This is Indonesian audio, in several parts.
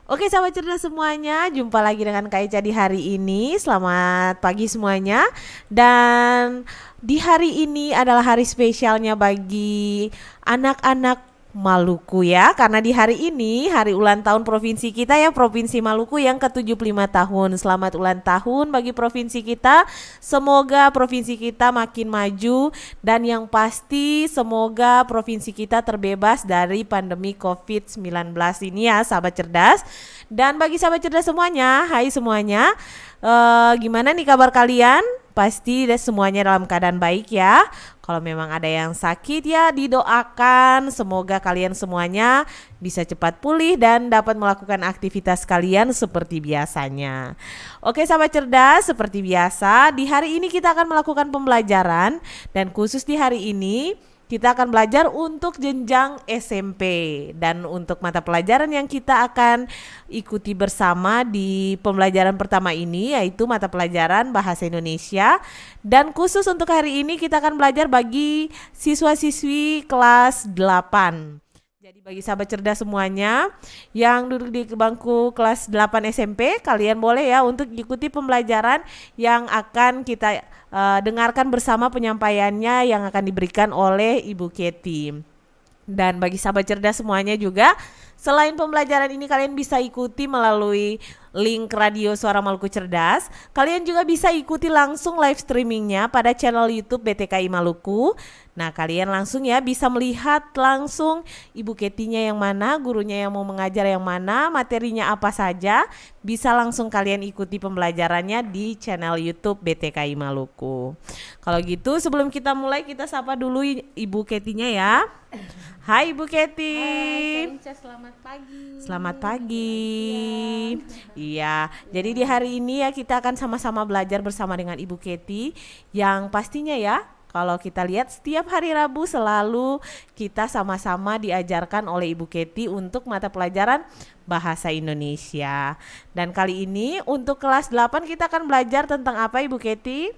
Oke sahabat cerdas semuanya, jumpa lagi dengan Kak Eca di hari ini. Selamat pagi semuanya. Dan di hari ini adalah hari spesialnya bagi anak-anak Maluku ya. Karena di hari ini hari ulang tahun provinsi kita ya, Provinsi Maluku yang ke-75 tahun. Selamat ulang tahun bagi provinsi kita. Semoga provinsi kita makin maju dan yang pasti semoga provinsi kita terbebas dari pandemi COVID-19 ini ya sahabat cerdas. Dan bagi sahabat cerdas semuanya, hai semuanya, gimana nih kabar kalian? Pasti semuanya dalam keadaan baik ya. Kalau memang ada yang sakit ya didoakan semoga kalian semuanya bisa cepat pulih dan dapat melakukan aktivitas kalian seperti biasanya. Oke sahabat cerdas, seperti biasa di hari ini kita akan melakukan pembelajaran dan khusus di hari ini kita akan belajar untuk jenjang SMP dan untuk mata pelajaran yang kita akan ikuti bersama di pembelajaran pertama ini yaitu mata pelajaran Bahasa Indonesia dan khusus untuk hari ini kita akan belajar bagi siswa-siswi kelas 8. Jadi bagi sahabat cerdas semuanya yang duduk di bangku kelas 8 SMP, kalian boleh ya untuk ikuti pembelajaran yang akan kita dengarkan bersama penyampaiannya yang akan diberikan oleh Ibu Kety. Dan bagi sahabat cerdas semuanya juga, selain pembelajaran ini kalian bisa ikuti melalui link radio Suara Maluku Cerdas. Kalian juga bisa ikuti langsung live streamingnya pada channel YouTube BTKI Maluku. Nah kalian langsung ya bisa melihat langsung Ibu Kety-nya yang mana, gurunya yang mau mengajar yang mana, materinya apa saja. Bisa langsung kalian ikuti pembelajarannya di channel YouTube BTKI Maluku. Kalau gitu sebelum kita mulai kita sapa dulu Ibu Kety-nya ya. Hai Ibu Kety. Hai Kak Inca, selamat pagi. Selamat pagi. Iya, jadi di hari ini ya kita akan sama-sama belajar bersama dengan Ibu Kety yang pastinya ya kalau kita lihat setiap hari Rabu selalu kita sama-sama diajarkan oleh Ibu Kety untuk mata pelajaran Bahasa Indonesia. Dan kali ini untuk kelas 8 kita akan belajar tentang apa Ibu Kety?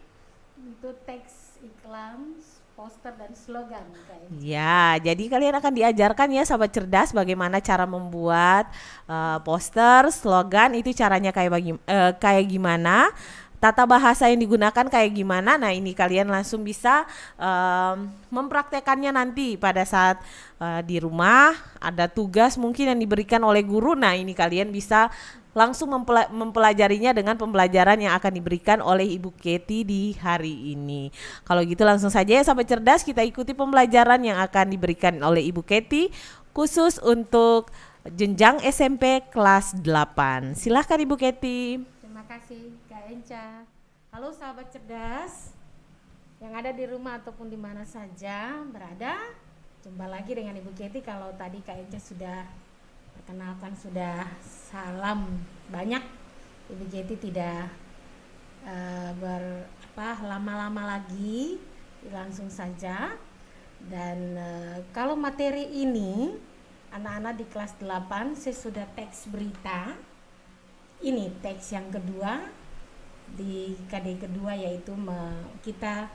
Untuk teks iklan, poster dan slogan Kak Inca. Ya, jadi kalian akan diajarkan ya sahabat cerdas bagaimana cara membuat poster, slogan itu caranya kayak gimana, tata bahasa yang digunakan kayak gimana. Nah, ini kalian langsung bisa mempraktekannya nanti pada saat di rumah ada tugas mungkin yang diberikan oleh guru. Nah, ini kalian bisa langsung mempelajarinya dengan pembelajaran yang akan diberikan oleh Ibu Kety di hari ini. Kalau gitu langsung saja ya sahabat cerdas kita ikuti pembelajaran yang akan diberikan oleh Ibu Kety khusus untuk jenjang SMP kelas 8. Silahkan Ibu Kety. Terima kasih Kak Inca. Halo sahabat cerdas yang ada di rumah ataupun di mana saja berada. Jumpa lagi dengan Ibu Kety. Kalau tadi Kak Inca sudah perkenalkan, sudah salam banyak, Ibu Kety tidak lama-lama lagi, langsung saja. Dan kalau materi ini anak-anak di kelas 8 saya sudah teks berita. Ini teks yang kedua di KD kedua, yaitu kita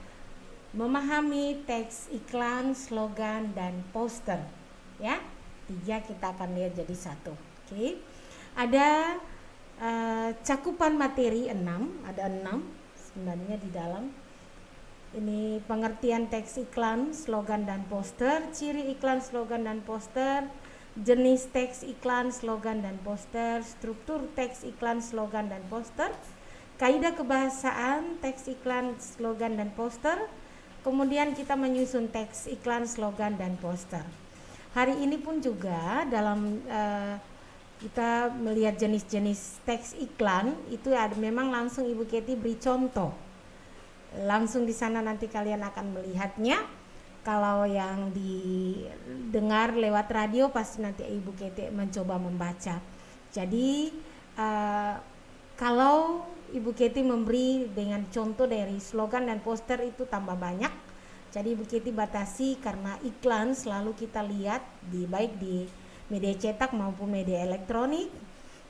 memahami teks iklan, slogan dan poster ya. 3 kita akan lihat jadi 1. Oke. Ada cakupan materi 6, ada 6 sebenarnya di dalam. Ini pengertian teks iklan, slogan dan poster, ciri iklan, slogan dan poster, jenis teks iklan, slogan dan poster, struktur teks iklan, slogan dan poster, kaidah kebahasaan teks iklan, slogan dan poster. Kemudian kita menyusun teks iklan, slogan dan poster. Hari ini pun juga dalam kita melihat jenis-jenis teks iklan itu ada, memang langsung Ibu Kety beri contoh. Langsung di sana nanti kalian akan melihatnya. Kalau yang didengar lewat radio pasti nanti Ibu Kety mencoba membaca. Jadi kalau Ibu Kety memberi dengan contoh dari slogan dan poster itu tambah banyak. Jadi Ibu Kety batasi karena iklan selalu kita lihat baik di media cetak maupun media elektronik,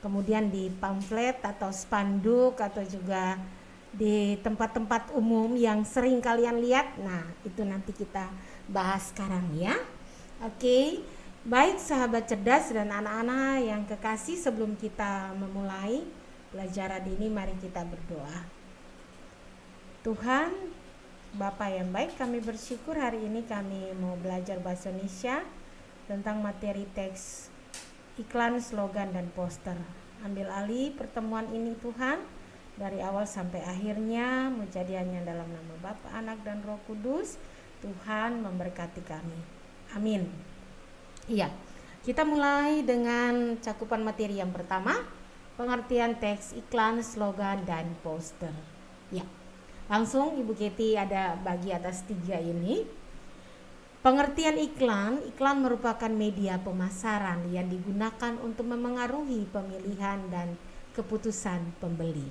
kemudian di pamflet atau spanduk atau juga di tempat-tempat umum yang sering kalian lihat. Nah, itu nanti kita bahas sekarang ya. Oke. Baik sahabat cerdas dan anak-anak yang kekasih, sebelum kita memulai belajar hari ini, mari kita berdoa. Tuhan, Bapa yang baik, kami bersyukur hari ini kami mau belajar bahasa Indonesia tentang materi teks, iklan, slogan, dan poster. Ambil alih pertemuan ini Tuhan, dari awal sampai akhirnya, menjadi hanya dalam nama Bapa, Anak, dan Roh Kudus. Tuhan memberkati kami. Amin. Iya, kita mulai dengan cakupan materi yang pertama, pengertian teks, iklan, slogan, dan poster. Ya, langsung Ibu Keti ada bagi atas 3 ini. Pengertian iklan, iklan merupakan media pemasaran yang digunakan untuk memengaruhi pemilihan dan keputusan pembeli.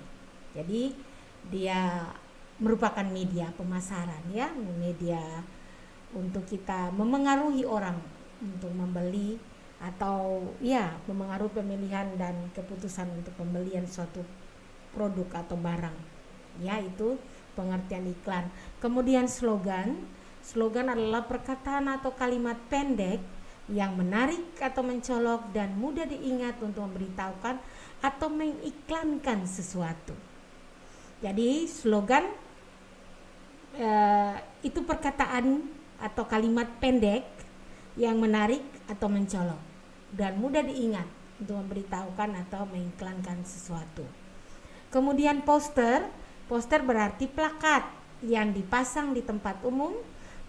Jadi dia merupakan media pemasaran, ya, media untuk kita memengaruhi orang untuk membeli atau ya memengaruhi pemilihan dan keputusan untuk pembelian suatu produk atau barang, ya, itu pengertian iklan. Kemudian slogan adalah perkataan atau kalimat pendek yang menarik atau mencolok dan mudah diingat untuk memberitahukan atau mengiklankan sesuatu. Jadi slogan itu perkataan atau kalimat pendek yang menarik atau mencolok dan mudah diingat untuk memberitahukan atau mengiklankan sesuatu. Kemudian poster berarti plakat yang dipasang di tempat umum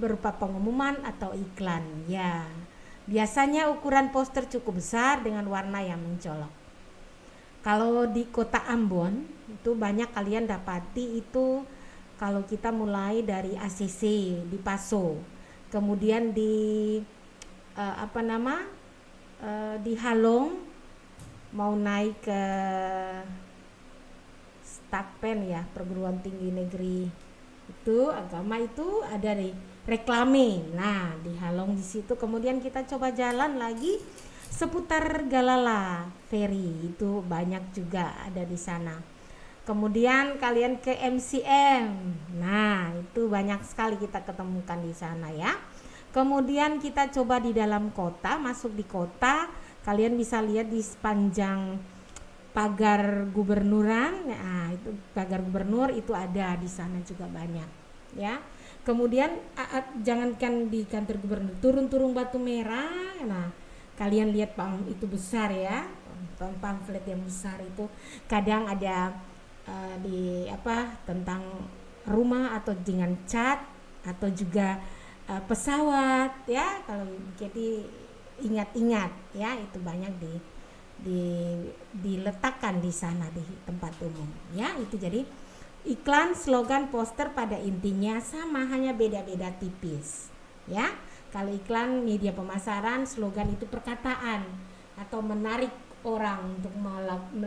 berupa pengumuman atau iklan. Ya, biasanya ukuran poster cukup besar dengan warna yang mencolok. Kalau di kota Ambon itu banyak kalian dapati itu, kalau kita mulai dari ACC di Paso, kemudian di di Halong mau naik ke Stakpen, ya, perguruan tinggi negeri itu agama, itu ada di reklame. Nah, di Halong di situ. Kemudian kita coba jalan lagi seputar Galala Ferry, itu banyak juga ada di sana. Kemudian kalian ke MCM, nah itu banyak sekali kita ketemukan di sana, ya. Kemudian kita coba di dalam kota, masuk di kota, kalian bisa lihat di sepanjang pagar gubernuran. Nah, itu pagar gubernur itu ada di sana juga banyak, ya. Kemudian jangankan di kantor gubernur, turun Batu Merah. Nah, kalian lihat itu besar, ya, pamflet yang besar itu kadang ada tentang rumah atau dengan cat atau juga pesawat, ya. Kalau jadi ingat-ingat, ya, itu banyak diletakkan di sana di tempat umum, ya. Itu jadi iklan, slogan, poster pada intinya sama, hanya beda-beda tipis, ya. Kalau iklan media pemasaran, slogan itu perkataan atau menarik orang untuk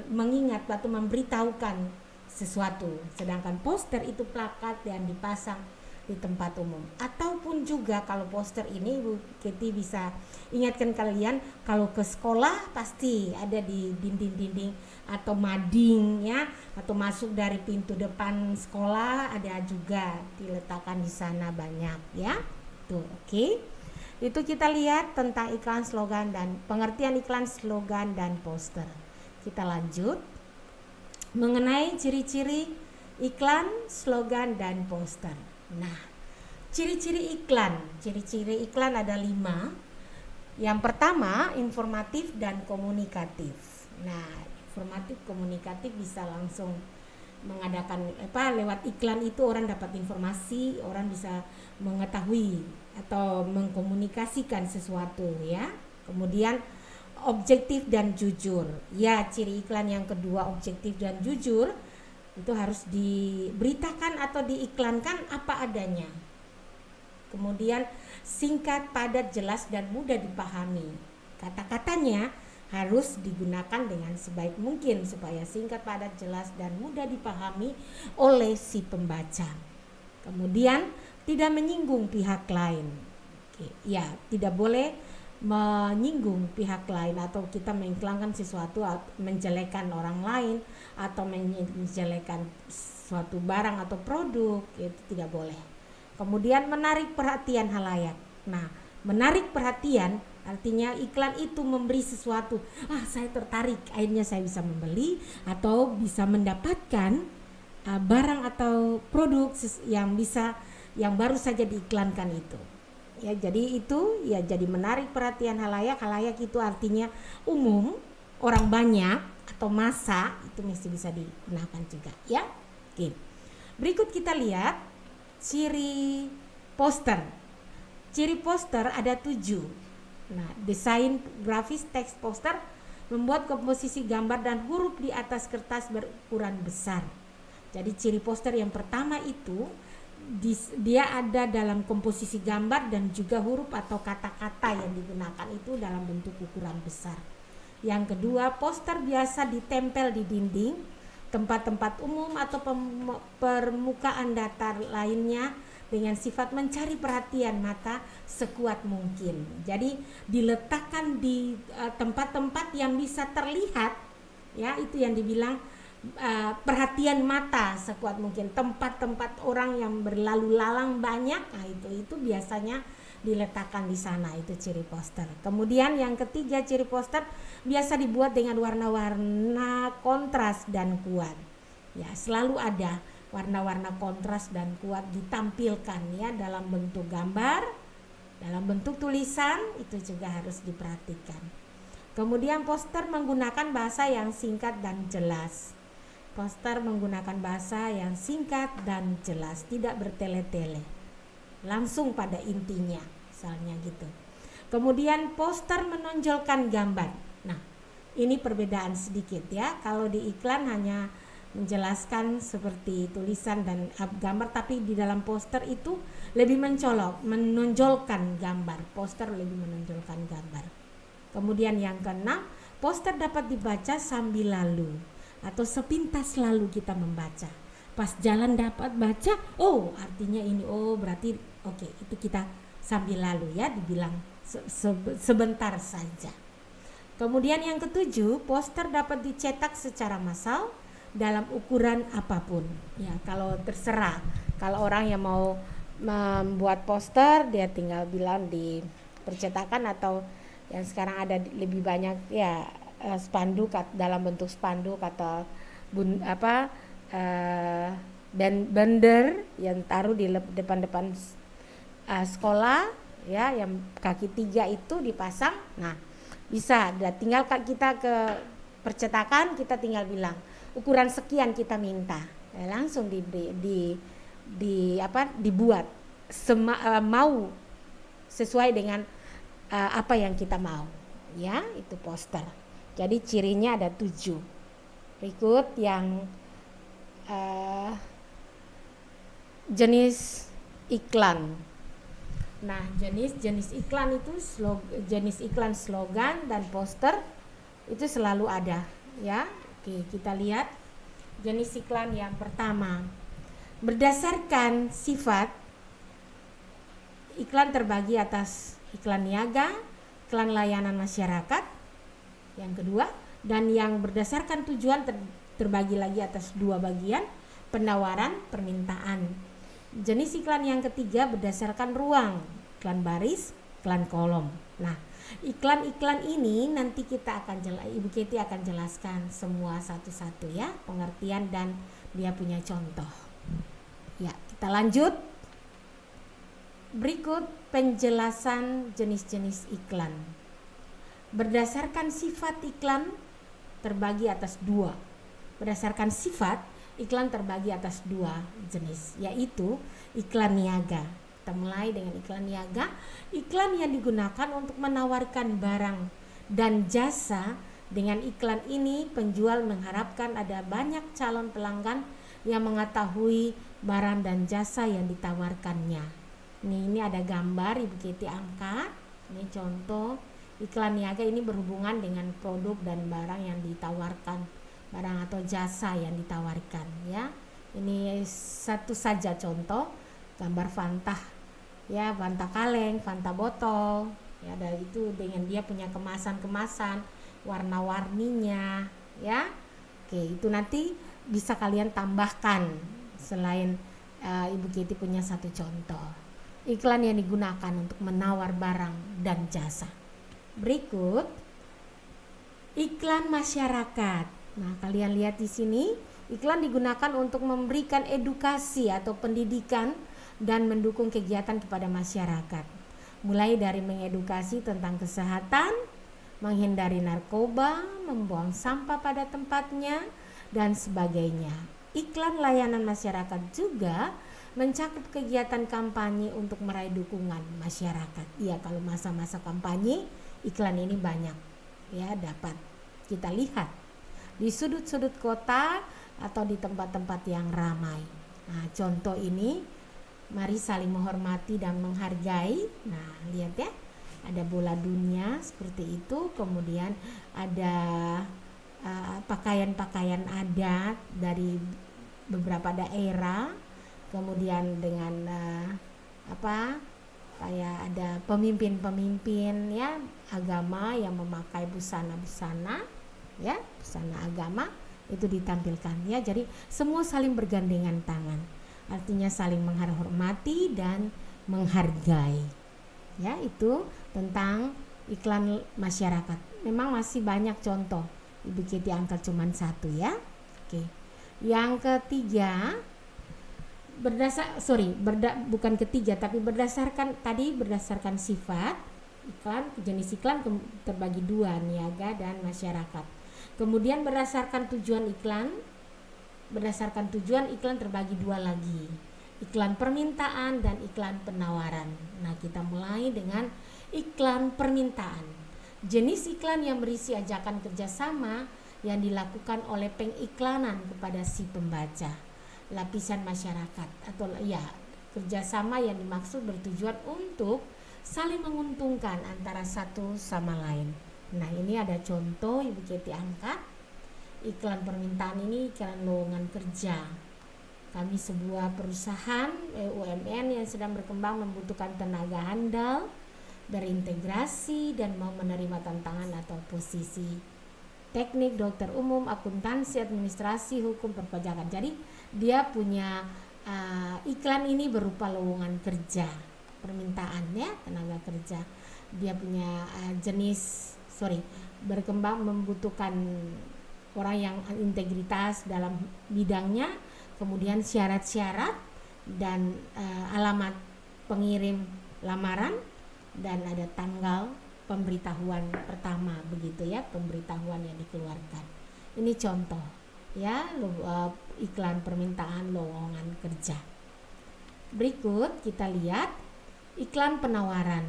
mengingat atau memberitahukan sesuatu, sedangkan poster itu plakat yang dipasang di tempat umum. Ataupun juga kalau poster ini Ibu Keti bisa ingatkan kalian, kalau ke sekolah pasti ada di dinding-dinding atau mading, ya, atau masuk dari pintu depan sekolah ada juga diletakkan di sana banyak, ya. Tuh, oke. Itu kita lihat tentang iklan, slogan, dan pengertian iklan, slogan, dan poster. Kita lanjut mengenai ciri-ciri iklan, slogan, dan poster. Nah, ciri-ciri iklan ada 5. Yang pertama, informatif dan komunikatif. Nah, informatif komunikatif bisa langsung mengadakan lewat iklan itu orang dapat informasi, orang bisa mengetahui atau mengkomunikasikan sesuatu, ya. Kemudian objektif dan jujur. Ya, ciri iklan yang kedua objektif dan jujur. Itu harus diberitakan atau diiklankan apa adanya. Kemudian singkat, padat, jelas, dan mudah dipahami. Kata-katanya harus digunakan dengan sebaik mungkin supaya singkat, padat, jelas, dan mudah dipahami oleh si pembaca. Kemudian tidak menyinggung pihak lain. Ya, tidak boleh menyinggung pihak lain atau kita mengiklankan sesuatu menjelekkan orang lain atau menjelekkan suatu barang atau produk, itu tidak boleh. Kemudian menarik perhatian halayak. Nah, menarik perhatian Artinya iklan itu memberi sesuatu, saya tertarik, akhirnya saya bisa membeli atau bisa mendapatkan barang atau produk yang baru saja diiklankan itu. Ya, jadi itu ya jadi menarik perhatian halayak. Halayak itu artinya umum, orang banyak atau massa, itu mesti bisa digunakan juga ya. Oke. Berikut kita lihat ciri poster. Ciri poster ada 7. Nah, desain grafis teks poster membuat komposisi gambar dan huruf di atas kertas berukuran besar. Jadi ciri poster yang pertama itu dia ada dalam komposisi gambar dan juga huruf atau kata-kata yang digunakan itu dalam bentuk ukuran besar. Yang kedua, poster biasa ditempel di dinding, tempat-tempat umum atau permukaan datar lainnya dengan sifat mencari perhatian mata sekuat mungkin. Jadi diletakkan di tempat-tempat yang bisa terlihat, ya, itu yang dibilang perhatian mata sekuat mungkin. Tempat-tempat orang yang berlalu lalang banyak, nah itu biasanya diletakkan di sana, itu ciri poster. Kemudian yang ketiga, ciri poster biasa dibuat dengan warna-warna kontras dan kuat. Ya, selalu ada warna-warna kontras dan kuat ditampilkan ya dalam bentuk gambar, dalam bentuk tulisan, itu juga harus diperhatikan. Kemudian poster menggunakan bahasa yang singkat dan jelas. Poster menggunakan bahasa yang singkat dan jelas, tidak bertele-tele, langsung pada intinya, misalnya gitu. Kemudian poster menonjolkan gambar. Nah, ini perbedaan sedikit ya. Kalau di iklan hanya menjelaskan seperti tulisan dan gambar, tapi di dalam poster itu lebih menonjolkan gambar. Poster lebih menonjolkan gambar. Kemudian yang keenam, poster dapat dibaca sambil lalu atau sepintas lalu kita membaca. Pas jalan dapat baca, artinya ini, berarti oke, itu kita sambil lalu ya, dibilang sebentar saja. Kemudian yang ketujuh, poster dapat dicetak secara massal dalam ukuran apapun. Ya, kalau terserah. Kalau orang yang mau membuat poster, dia tinggal bilang di percetakan atau yang sekarang ada lebih banyak ya spanduk dalam bentuk spanduk atau bender yang taruh di depan-depan sekolah ya, yang kaki 3 itu dipasang. Nah, bisa tinggal kita ke percetakan, kita tinggal bilang ukuran sekian kita minta, ya, langsung dibuat mau sesuai dengan apa yang kita mau ya, itu poster. Jadi cirinya ada 7. Berikut yang jenis iklan. Nah, jenis iklan itu jenis iklan slogan dan poster itu selalu ada ya. Oke, kita lihat jenis iklan yang pertama. Berdasarkan sifat, iklan terbagi atas iklan niaga, iklan layanan masyarakat. Yang kedua, dan yang berdasarkan tujuan terbagi lagi atas 2 bagian, penawaran, permintaan. Jenis iklan yang ketiga berdasarkan ruang, iklan baris, iklan kolom. Nah, iklan-iklan ini nanti kita akan Ibu Keti akan jelaskan semua satu-satu ya, pengertian dan dia punya contoh. Ya, kita lanjut. Berikut penjelasan jenis-jenis iklan. Berdasarkan sifat iklan terbagi atas 2. Berdasarkan sifat iklan terbagi atas 2 jenis, yaitu iklan niaga. Kita mulai dengan iklan niaga. Iklan yang digunakan untuk menawarkan barang dan jasa. Dengan iklan ini penjual mengharapkan ada banyak calon pelanggan yang mengetahui barang dan jasa yang ditawarkannya. Ini ada gambar, Ibu Keti angkat. Ini contoh iklan niaga, ini berhubungan dengan produk dan barang yang ditawarkan, barang atau jasa yang ditawarkan ya. Ini satu saja contoh gambar Fanta ya, Fanta kaleng, Fanta botol ya, dari itu dengan dia punya kemasan-kemasan, warna-warninya ya. Oke, itu nanti bisa kalian tambahkan selain Ibu Keti punya satu contoh iklan yang digunakan untuk menawar barang dan jasa. Berikut iklan masyarakat. Nah, kalian lihat di sini, iklan digunakan untuk memberikan edukasi atau pendidikan dan mendukung kegiatan kepada masyarakat. Mulai dari mengedukasi tentang kesehatan, menghindari narkoba, membuang sampah pada tempatnya, dan sebagainya. Iklan layanan masyarakat juga mencakup kegiatan kampanye untuk meraih dukungan masyarakat. Ya, kalau masa-masa kampanye, iklan ini banyak ya dapat kita lihat di sudut-sudut kota atau di tempat-tempat yang ramai. Nah, contoh ini, mari saling menghormati dan menghargai. Nah, lihat ya, ada bola dunia seperti itu, kemudian ada pakaian-pakaian adat dari beberapa daerah, kemudian dengan kayak ada pemimpin-pemimpin ya agama yang memakai busana-busana ya, busana agama itu ditampilkan ya. Jadi semua saling bergandengan tangan, artinya saling menghormati dan menghargai ya. Itu tentang iklan masyarakat. Memang masih banyak contoh, Ibu Keti angkat cuman satu ya. Oke, yang ketiga, bukan ketiga tapi berdasarkan sifat iklan. Jenis iklan terbagi dua, niaga dan masyarakat. Kemudian berdasarkan tujuan iklan terbagi dua lagi, iklan permintaan dan iklan penawaran. Nah, kita mulai dengan iklan permintaan. Jenis iklan yang berisi ajakan kerjasama yang dilakukan oleh pengiklanan kepada si pembaca, lapisan masyarakat, atau ya kerjasama yang dimaksud bertujuan untuk saling menguntungkan antara satu sama lain. Nah, ini ada contoh Ibu Keti angkat. Iklan permintaan ini iklan lowongan kerja. Kami sebuah perusahaan BUMN yang sedang berkembang membutuhkan tenaga handal, berintegrasi dan mau menerima tantangan atau posisi teknik, dokter umum, akuntansi, administrasi, hukum, perpajakan. Jadi dia punya iklan ini berupa lowongan kerja, permintaan ya, tenaga kerja. Dia punya berkembang membutuhkan orang yang integritas dalam bidangnya, kemudian syarat-syarat dan alamat pengirim lamaran, dan ada tanggal pemberitahuan pertama, begitu ya, pemberitahuan yang dikeluarkan. Ini contoh ya iklan permintaan lowongan kerja. Berikut kita lihat iklan penawaran.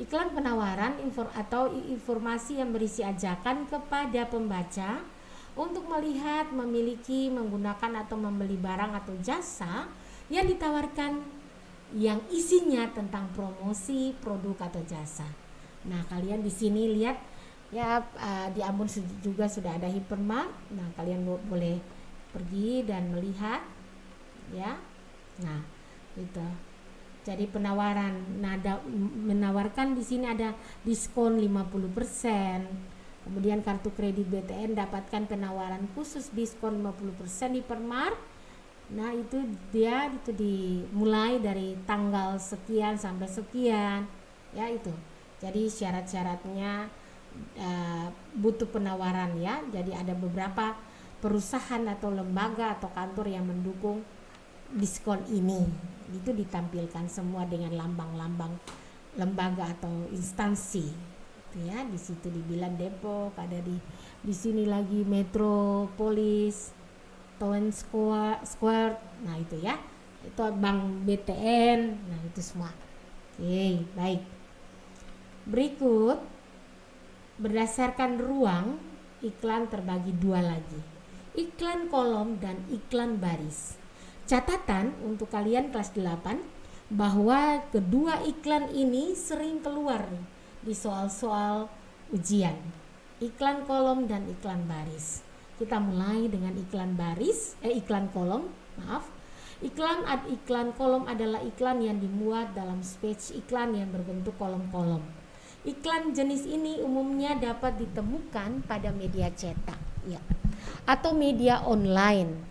Iklan penawaran atau informasi yang berisi ajakan kepada pembaca untuk melihat, memiliki, menggunakan atau membeli barang atau jasa yang ditawarkan, yang isinya tentang promosi produk atau jasa. Nah, kalian di sini lihat ya, di Ambon juga sudah ada hypermart. Nah, kalian boleh pergi dan melihat ya. Nah, itu. Jadi penawaran, menawarkan di sini ada diskon 50%. Kemudian kartu kredit BTN dapatkan penawaran khusus diskon 50% di Hypermart. Nah, itu dimulai dari tanggal sekian sampai sekian ya itu. Jadi syarat-syaratnya butuh penawaran ya. Jadi ada beberapa perusahaan atau lembaga atau kantor yang mendukung diskon ini. Itu ditampilkan semua dengan lambang-lambang lembaga atau instansi. Itu ya, di situ dibilang Depok, ada di sini lagi Metropolis, Town Square. Nah, itu ya. Itu Bank BTN. Nah, itu semua. Oke, baik. Berikut berdasarkan ruang, iklan terbagi dua lagi. Iklan kolom dan iklan baris. Catatan untuk kalian kelas 8 bahwa kedua iklan ini sering keluar di soal-soal ujian. Iklan kolom dan iklan baris. Kita mulai dengan iklan kolom. Iklan kolom adalah iklan yang dimuat dalam space iklan yang berbentuk kolom-kolom. Iklan jenis ini umumnya dapat ditemukan pada media cetak ya, atau media online.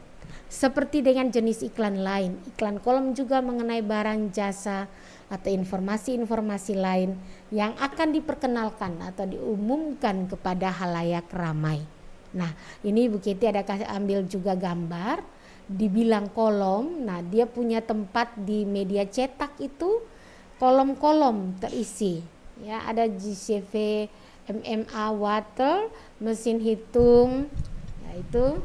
Seperti dengan jenis iklan lain, iklan kolom juga mengenai barang, jasa, atau informasi-informasi lain yang akan diperkenalkan atau diumumkan kepada halayak ramai. Nah, ini Bu Keti ada ambil juga gambar, dibilang kolom. Nah, dia punya tempat di media cetak itu kolom-kolom terisi. Ya, ada GCV, MMA, water, mesin hitung, yaitu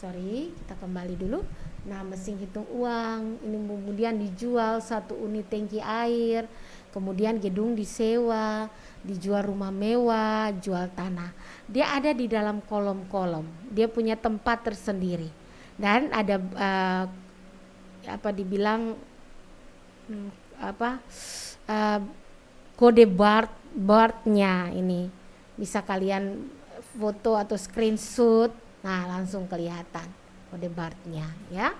kita kembali dulu. Nah, mesin hitung uang ini kemudian dijual 1 unit tangki air, kemudian gedung disewa, dijual rumah mewah, jual tanah. Dia ada di dalam kolom-kolom, dia punya tempat tersendiri dan ada kode barnya ini bisa kalian foto atau screenshot. Nah, langsung kelihatan kode barnya ya.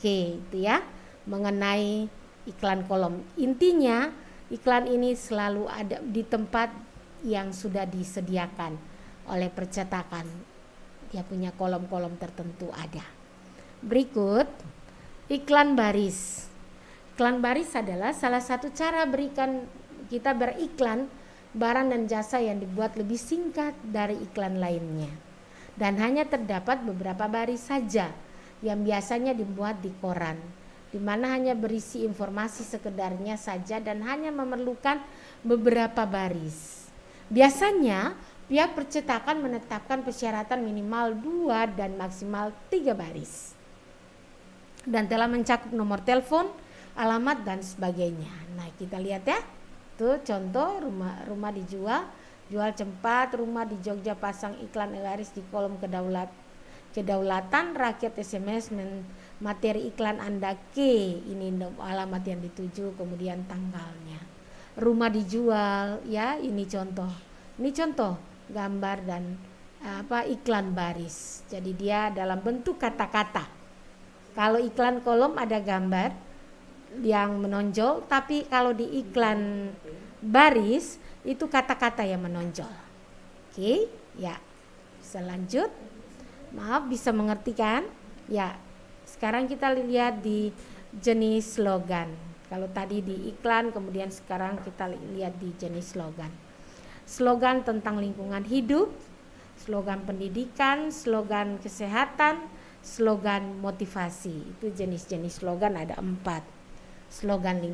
Oke, itu ya mengenai iklan kolom. Intinya iklan ini selalu ada di tempat yang sudah disediakan oleh percetakan. Dia punya kolom-kolom tertentu ada. Berikut iklan baris. Iklan baris adalah salah satu cara kita beriklan barang dan jasa yang dibuat lebih singkat dari iklan lainnya. Dan hanya terdapat beberapa baris saja yang biasanya dibuat di koran, di mana hanya berisi informasi sekedarnya saja dan hanya memerlukan beberapa baris. Biasanya pihak percetakan menetapkan persyaratan minimal 2 dan maksimal 3 baris. Dan telah mencakup nomor telepon, alamat dan sebagainya. Nah, kita lihat ya. Tuh contoh rumah dijual. Jual cepat, rumah di Jogja pasang iklan garis di kolom kedaulatan rakyat SMS materi iklan Anda ini alamat yang dituju, kemudian tanggalnya. Rumah dijual ya, ini contoh. Ini contoh gambar dan iklan baris. Jadi dia dalam bentuk kata-kata. Kalau iklan kolom ada gambar yang menonjol, tapi kalau di iklan baris itu kata-kata yang menonjol. Oke, ya. Bisa lanjut. Maaf, bisa mengerti kan? Ya. Sekarang kita lihat di jenis slogan. Kalau tadi di iklan, kemudian sekarang kita lihat di jenis slogan. Slogan tentang lingkungan hidup, slogan pendidikan, slogan kesehatan, slogan motivasi. Itu jenis-jenis slogan ada 4. Slogan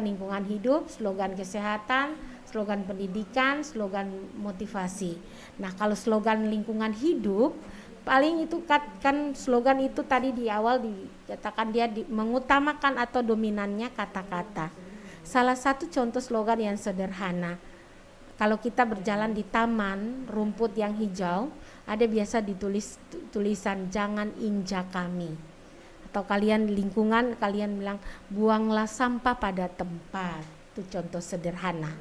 lingkungan hidup, slogan kesehatan, slogan pendidikan, slogan motivasi. Nah, kalau slogan lingkungan hidup, paling itu kan slogan itu tadi di awal dikatakan dia mengutamakan atau dominannya kata-kata. Salah satu contoh slogan yang sederhana, kalau kita berjalan di taman rumput yang hijau, ada biasa ditulis tulisan jangan injak kami. Atau kalian lingkungan, kalian bilang buanglah sampah pada tempat. Itu contoh sederhana.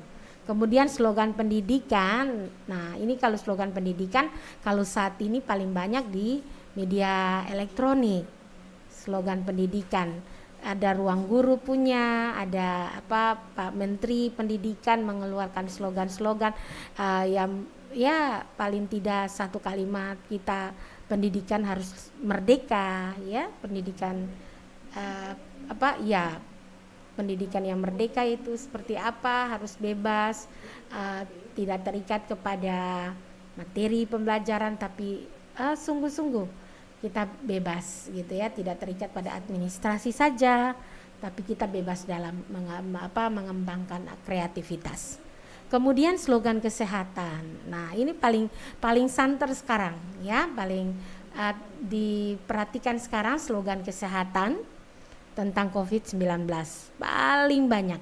Kemudian slogan pendidikan. Nah, ini kalau slogan pendidikan kalau saat ini paling banyak di media elektronik. Slogan pendidikan. Ada Ruang Guru punya, ada Pak Menteri Pendidikan mengeluarkan slogan-slogan yang ya paling tidak satu kalimat kita pendidikan harus merdeka ya, pendidikan pendidikan yang merdeka itu seperti apa, harus bebas, tidak terikat kepada materi pembelajaran, tapi sungguh-sungguh kita bebas gitu ya, tidak terikat pada administrasi saja, tapi kita bebas dalam mengembangkan kreativitas. Kemudian slogan kesehatan. Nah, ini paling santer sekarang ya, paling diperhatikan sekarang slogan kesehatan tentang COVID-19. Paling banyak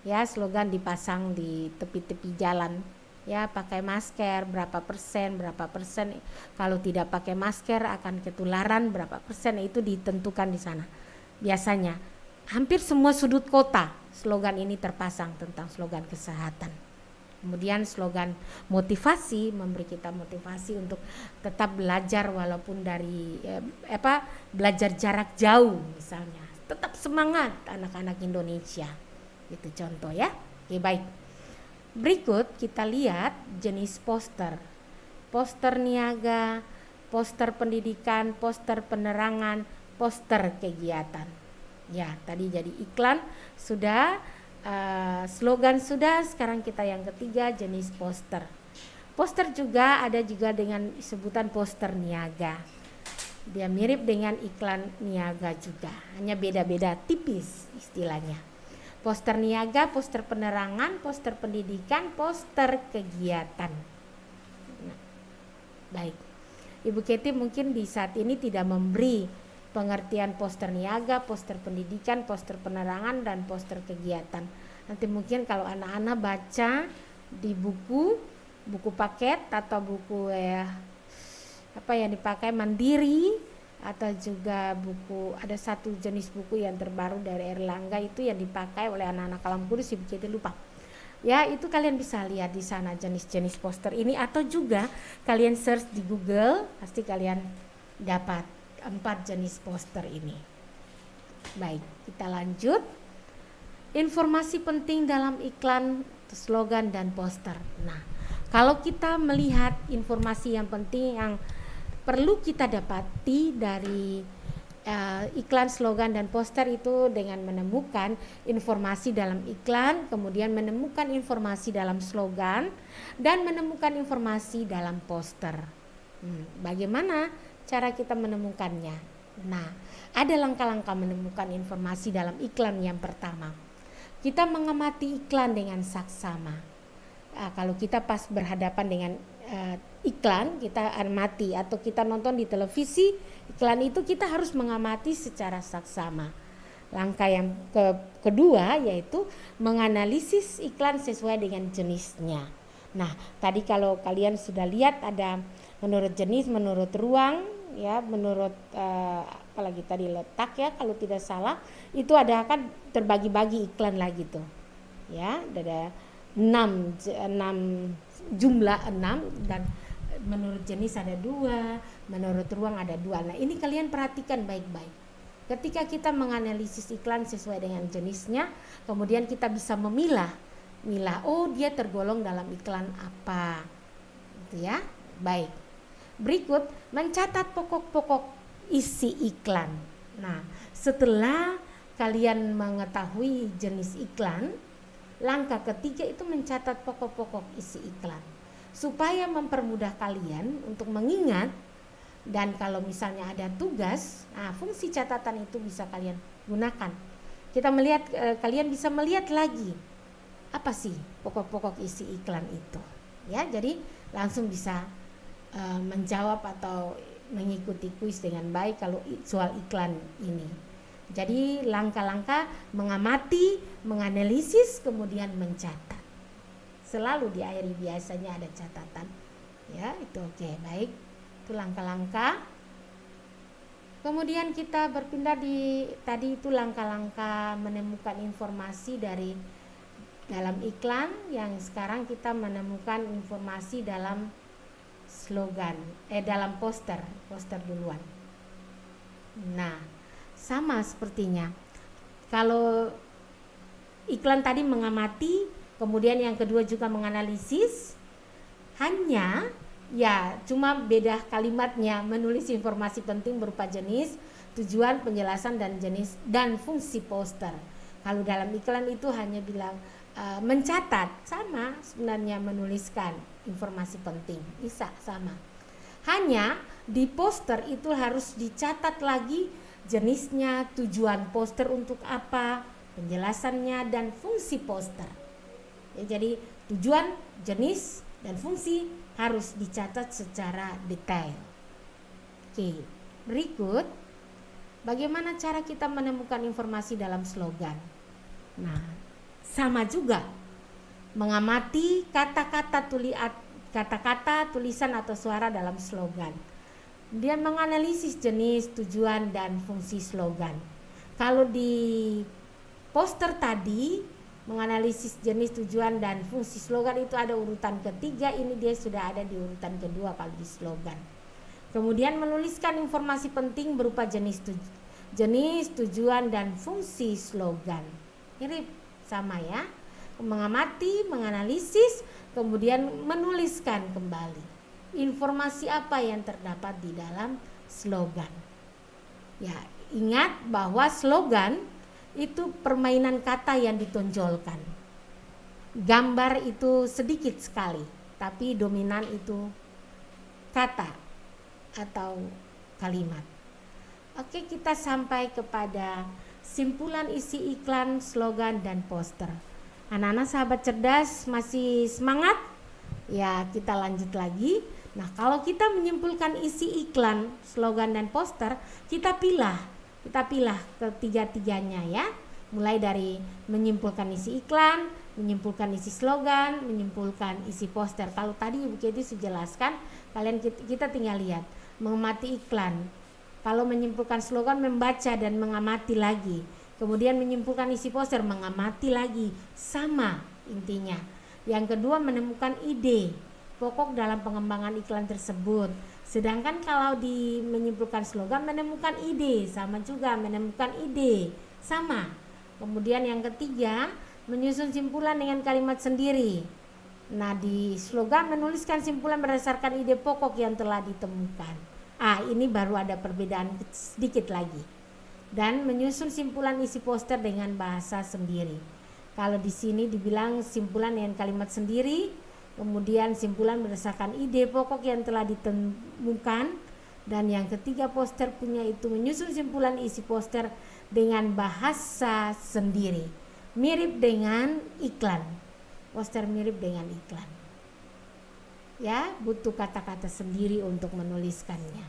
ya slogan dipasang di tepi-tepi jalan. Ya, pakai masker berapa persen, kalau tidak pakai masker akan ketularan berapa persen, itu ditentukan di sana. Biasanya hampir semua sudut kota slogan ini terpasang tentang slogan kesehatan. Kemudian slogan motivasi, memberi kita motivasi untuk tetap belajar walaupun dari belajar jarak jauh misalnya. Tetap semangat anak-anak Indonesia. Itu contoh ya. Oke, baik. Berikut kita lihat jenis poster. Poster niaga, poster pendidikan, poster penerangan, poster kegiatan. Ya, tadi jadi iklan sudah, slogan sudah, sekarang kita yang ketiga jenis poster. Poster juga ada juga dengan sebutan poster niaga. Dia mirip dengan iklan niaga juga, hanya beda-beda tipis istilahnya. Poster niaga, poster penerangan, poster pendidikan, poster kegiatan. Nah, baik. Ibu Keti mungkin di saat ini tidak memberi pengertian poster niaga, poster pendidikan, poster penerangan, dan poster kegiatan. Nanti mungkin kalau anak-anak baca di buku paket atau buku apa yang dipakai Mandiri, atau juga buku, ada satu jenis buku yang terbaru dari Erlangga itu yang dipakai oleh anak-anak Kalam Kudus, Ibu Keti lupa. Ya, itu kalian bisa lihat di sana jenis-jenis poster ini, atau juga kalian search di Google, pasti kalian dapat 4 jenis poster ini. Baik, kita lanjut. Informasi penting dalam iklan, slogan, dan poster. Nah, kalau kita melihat informasi yang penting yang perlu kita dapati dari iklan, slogan, dan poster itu dengan menemukan informasi dalam iklan, kemudian menemukan informasi dalam slogan, dan menemukan informasi dalam poster. Bagaimana cara kita menemukannya? Nah, ada langkah-langkah menemukan informasi dalam iklan. Yang pertama, kita mengamati iklan dengan saksama. Kalau kita pas berhadapan dengan iklan, kita amati, atau kita nonton di televisi iklan itu, kita harus mengamati secara saksama. Langkah yang kedua yaitu menganalisis iklan sesuai dengan jenisnya. Nah, tadi kalau kalian sudah lihat ada menurut jenis, menurut ruang, ya, menurut apalagi tadi letak, ya, kalau tidak salah itu ada kan terbagi-bagi iklan lagi tuh. Ya, ada 6 jumlah 6, dan menurut jenis ada 2, menurut ruang ada 2. Nah, ini kalian perhatikan baik-baik. Ketika kita menganalisis iklan sesuai dengan jenisnya, kemudian kita bisa memilah, oh dia tergolong dalam iklan apa, gitu ya. Baik. Berikut mencatat pokok-pokok isi iklan. Nah, setelah kalian mengetahui jenis iklan, langkah ketiga itu mencatat pokok-pokok isi iklan, supaya mempermudah kalian untuk mengingat. Dan kalau misalnya ada tugas, fungsi catatan itu bisa kalian gunakan. Kita melihat, kalian bisa melihat lagi apa sih pokok-pokok isi iklan itu, ya. Jadi langsung bisa menjawab atau mengikuti kuis dengan baik kalau soal iklan ini. Jadi langkah-langkah mengamati, menganalisis, kemudian mencatat. Selalu diakhiri biasanya ada catatan. Ya, itu oke, baik. Itu langkah-langkah. Kemudian kita berpindah tadi itu langkah-langkah menemukan informasi dari dalam iklan, yang sekarang kita menemukan informasi dalam slogan, dalam poster duluan. Nah, sama sepertinya. Kalau iklan tadi mengamati, kemudian yang kedua juga menganalisis, hanya ya cuma beda kalimatnya, menulis informasi penting berupa jenis, tujuan, penjelasan, dan jenis dan fungsi poster. Kalau dalam iklan itu hanya bilang mencatat, sama sebenarnya menuliskan informasi penting, bisa sama. Hanya di poster itu harus dicatat lagi jenisnya, tujuan poster untuk apa, penjelasannya, dan fungsi poster. Ya, jadi tujuan, jenis, dan fungsi harus dicatat secara detail. Oke, berikut bagaimana cara kita menemukan informasi dalam slogan. Nah, sama juga mengamati kata-kata, tulisan atau suara dalam slogan. Dia menganalisis jenis, tujuan, dan fungsi slogan. Kalau di poster tadi menganalisis jenis, tujuan, dan fungsi slogan itu ada urutan ketiga, ini dia sudah ada di urutan kedua kalau di slogan. Kemudian menuliskan informasi penting berupa jenis, tujuan, dan fungsi slogan. Mirip sama ya, mengamati, menganalisis, kemudian menuliskan kembali. informasi apa yang terdapat di dalam slogan. Ya, ingat bahwa slogan itu permainan kata yang ditonjolkan. Gambar itu sedikit sekali, tapi dominan itu kata atau kalimat. Oke, kita sampai kepada simpulan isi iklan, slogan, dan poster. Anak-anak sahabat cerdas masih semangat? Ya, kita lanjut lagi. Nah, kalau kita menyimpulkan isi iklan, slogan, dan poster, kita pilah ketiga-tiganya ya. Mulai dari menyimpulkan isi iklan, menyimpulkan isi slogan, menyimpulkan isi poster. Kalau tadi Ibu Keti sudah jelaskan, kita tinggal lihat, mengamati iklan. Kalau menyimpulkan slogan, membaca dan mengamati lagi. Kemudian menyimpulkan isi poster, mengamati lagi. Sama intinya. Yang kedua, menemukan ide pokok dalam pengembangan iklan tersebut. Sedangkan kalau menyimpulkan slogan, menemukan ide, sama juga menemukan ide, sama. Kemudian yang ketiga, menyusun simpulan dengan kalimat sendiri. Nah, di slogan menuliskan simpulan berdasarkan ide pokok yang telah ditemukan. Ini baru ada perbedaan sedikit lagi. Dan menyusun simpulan isi poster dengan bahasa sendiri. Kalau di sini dibilang simpulan dengan kalimat sendiri, kemudian simpulan berdasarkan ide pokok yang telah ditemukan, dan yang ketiga poster punya itu menyusun simpulan isi poster dengan bahasa sendiri. Mirip dengan iklan. Poster mirip dengan iklan. Ya, butuh kata-kata sendiri untuk menuliskannya.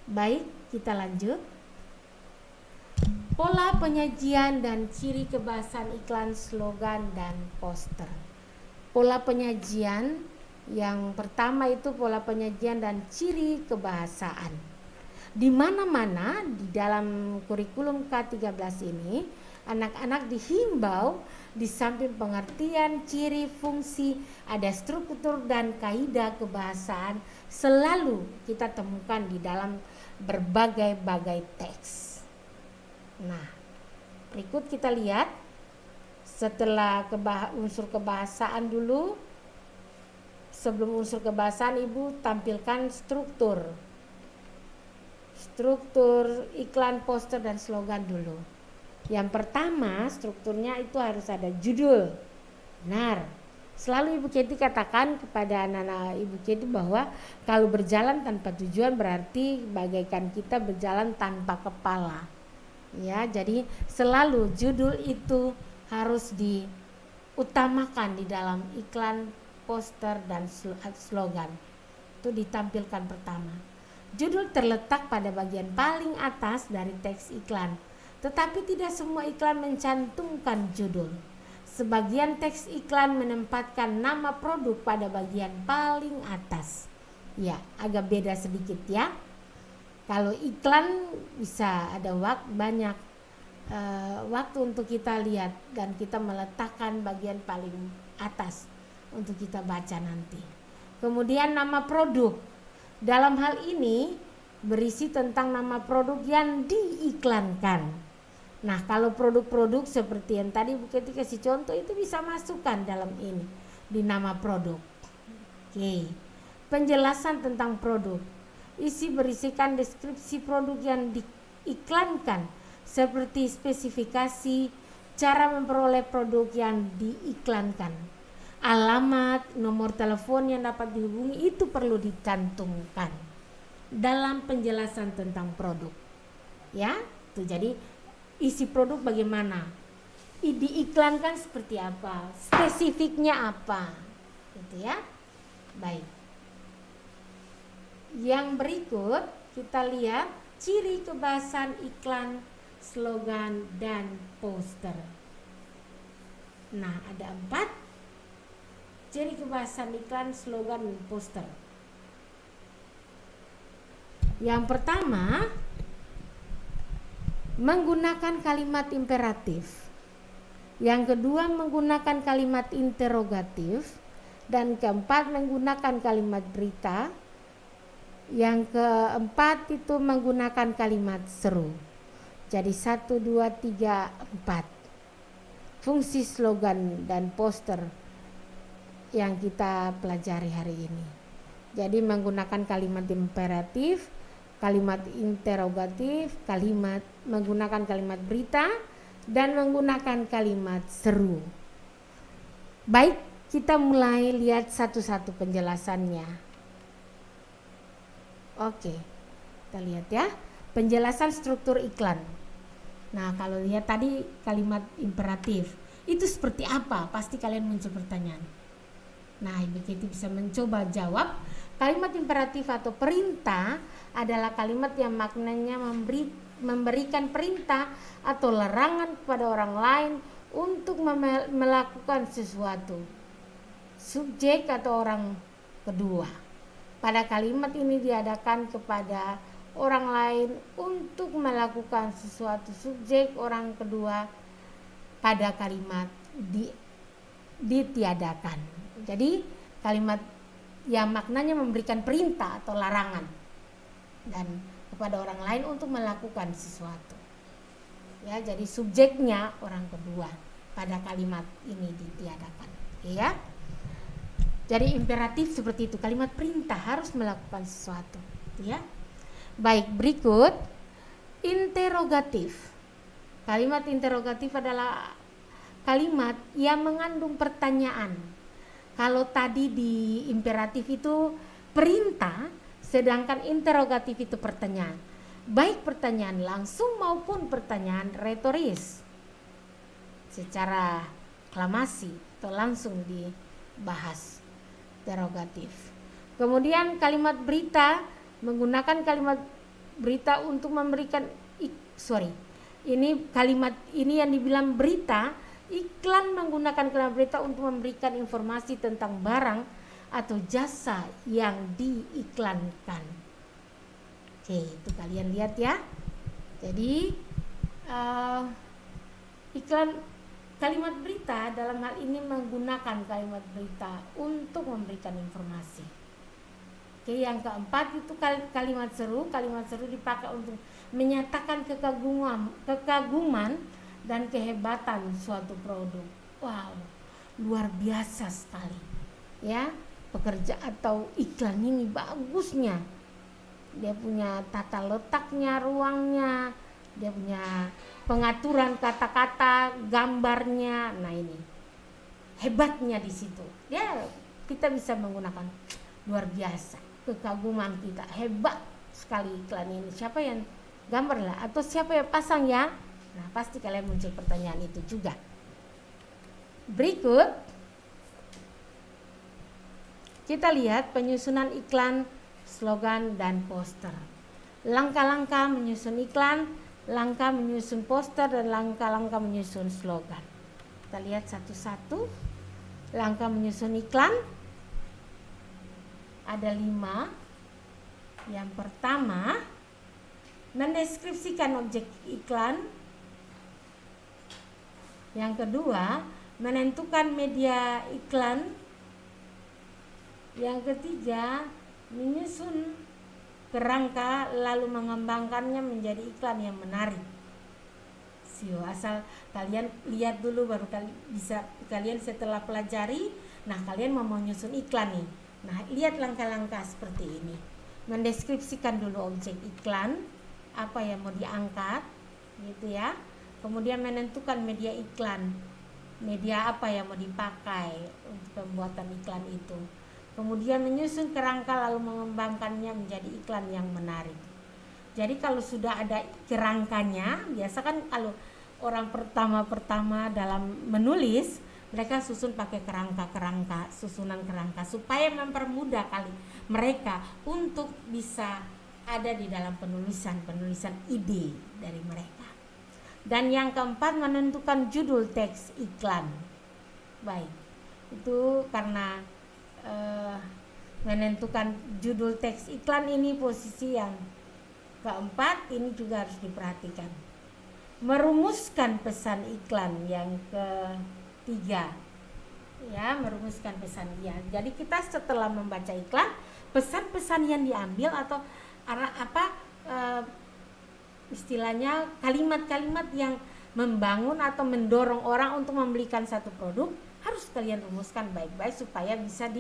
Baik, kita lanjut. Pola penyajian dan ciri kebahasan iklan, slogan, dan poster. Pola penyajian yang pertama itu pola penyajian dan ciri kebahasaan. Di mana-mana di dalam kurikulum K13 ini, anak-anak dihimbau di samping pengertian, ciri, fungsi, ada struktur dan kaidah kebahasaan selalu kita temukan di dalam berbagai-bagai teks. Nah, berikut kita lihat setelah unsur kebahasaan dulu. Sebelum unsur kebahasaan, Ibu tampilkan struktur iklan, poster, dan slogan dulu. Yang pertama, strukturnya itu harus ada judul. Benar. Selalu Ibu Keti katakan kepada anak-anak Ibu Keti bahwa kalau berjalan tanpa tujuan berarti bagaikan kita berjalan tanpa kepala. Ya, jadi selalu judul itu harus diutamakan di dalam iklan, poster, dan slogan. Itu ditampilkan pertama. Judul terletak pada bagian paling atas dari teks iklan, tetapi tidak semua iklan mencantumkan judul. Sebagian teks iklan menempatkan nama produk pada bagian paling atas. Ya, agak beda sedikit ya. Kalau iklan bisa ada banyak waktu untuk kita lihat dan kita meletakkan bagian paling atas untuk kita baca nanti. Kemudian nama produk. Dalam hal ini berisi tentang nama produk yang diiklankan. Nah, kalau produk-produk seperti yang tadi Bu Keti kasih contoh itu bisa masukkan dalam ini di nama produk. Oke. Penjelasan tentang produk. Isi berisikan deskripsi produk yang diiklankan seperti spesifikasi, cara memperoleh produk yang diiklankan, alamat, nomor telepon yang dapat dihubungi itu perlu dicantumkan dalam penjelasan tentang produk. Ya, itu jadi isi produk bagaimana, diiklankan seperti apa, spesifiknya apa, gitu ya. Baik. Yang berikut kita lihat ciri kebahasan iklan, slogan, dan poster. Nah, ada 4 ciri kebahasan iklan, slogan, dan poster. Yang pertama, menggunakan kalimat imperatif. Yang kedua, menggunakan kalimat interrogatif. Dan keempat, menggunakan kalimat berita. Yang keempat itu menggunakan kalimat seru. Jadi 1, 2, 3, 4 fungsi slogan dan poster yang kita pelajari hari ini. Jadi menggunakan kalimat imperatif, kalimat interrogatif, menggunakan kalimat berita, dan menggunakan kalimat seru. Baik, kita mulai lihat satu-satu penjelasannya. Oke, kita lihat ya. Penjelasan struktur iklan. Nah, kalau lihat tadi kalimat imperatif, itu seperti apa? Pasti kalian muncul pertanyaan. Nah, begitu bisa mencoba jawab. Kalimat imperatif atau perintah adalah kalimat yang maknanya memberikan perintah atau larangan kepada orang lain untuk melakukan sesuatu. Subjek atau orang kedua. Pada kalimat ini diadakan kepada orang lain untuk melakukan sesuatu. Subjek orang kedua pada kalimat ditiadakan. Jadi kalimat yang maknanya memberikan perintah atau larangan dan kepada orang lain untuk melakukan sesuatu. Ya, jadi subjeknya orang kedua pada kalimat ini ditiadakan. Oke ya. Jadi imperatif seperti itu, kalimat perintah harus melakukan sesuatu, ya. Baik, berikut interrogatif. Kalimat interrogatif adalah kalimat yang mengandung pertanyaan. Kalau tadi di imperatif itu perintah, sedangkan interrogatif itu pertanyaan. Baik pertanyaan langsung maupun pertanyaan retoris. Secara aklamasi atau langsung dibahas. Interrogatif. Kemudian kalimat berita, menggunakan kalimat berita untuk memberikan kalimat ini yang dibilang berita. Iklan menggunakan kalimat berita untuk memberikan informasi tentang barang atau jasa yang diiklankan. Oke, itu kalian lihat ya. Jadi iklan kalimat berita dalam hal ini menggunakan kalimat berita untuk memberikan informasi. Oke, yang keempat itu kalimat seru. Kalimat seru dipakai untuk menyatakan kekaguman dan kehebatan suatu produk. Wow, luar biasa sekali. Ya, pekerja atau iklan ini bagusnya. Dia punya tata letaknya, ruangnya, dia punya pengaturan kata-kata, gambarnya. Nah, ini hebatnya di situ. Ya, kita bisa menggunakan luar biasa. Kekaguman kita, hebat sekali iklan ini. Siapa yang gambar lah atau siapa yang pasang ya? Nah, pasti kalian muncul pertanyaan itu juga. Berikut kita lihat penyusunan iklan, slogan, dan poster. Langkah-langkah menyusun iklan, langkah menyusun poster, dan langkah-langkah menyusun slogan. Kita lihat satu-satu. Langkah menyusun iklan ada 5. Yang pertama, mendeskripsikan objek iklan. Yang kedua, menentukan media iklan. Yang ketiga, menyusun kerangka lalu mengembangkannya menjadi iklan yang menarik. Asal kalian lihat dulu baru kalian setelah pelajari, nah kalian mau menyusun iklan nih. Nah, lihat langkah-langkah seperti ini. Mendeskripsikan dulu objek iklan, apa yang mau diangkat, gitu ya. Kemudian menentukan media iklan, media apa yang mau dipakai untuk pembuatan iklan itu. Kemudian menyusun kerangka lalu mengembangkannya menjadi iklan yang menarik. Jadi kalau sudah ada kerangkanya, biasa kan kalau orang pertama dalam menulis, mereka susun pakai kerangka, susunan kerangka supaya mempermudah kali mereka untuk bisa ada di dalam penulisan ide dari mereka. Dan yang keempat, menentukan judul teks iklan. Baik, itu karena menentukan judul teks iklan ini posisi yang keempat, ini juga harus diperhatikan. Merumuskan pesan iklan yang ketiga, ya, merumuskan pesan dia. Jadi kita setelah membaca iklan, pesan-pesan yang diambil atau istilahnya kalimat-kalimat yang membangun atau mendorong orang untuk membelikan satu produk harus kalian rumuskan baik-baik supaya bisa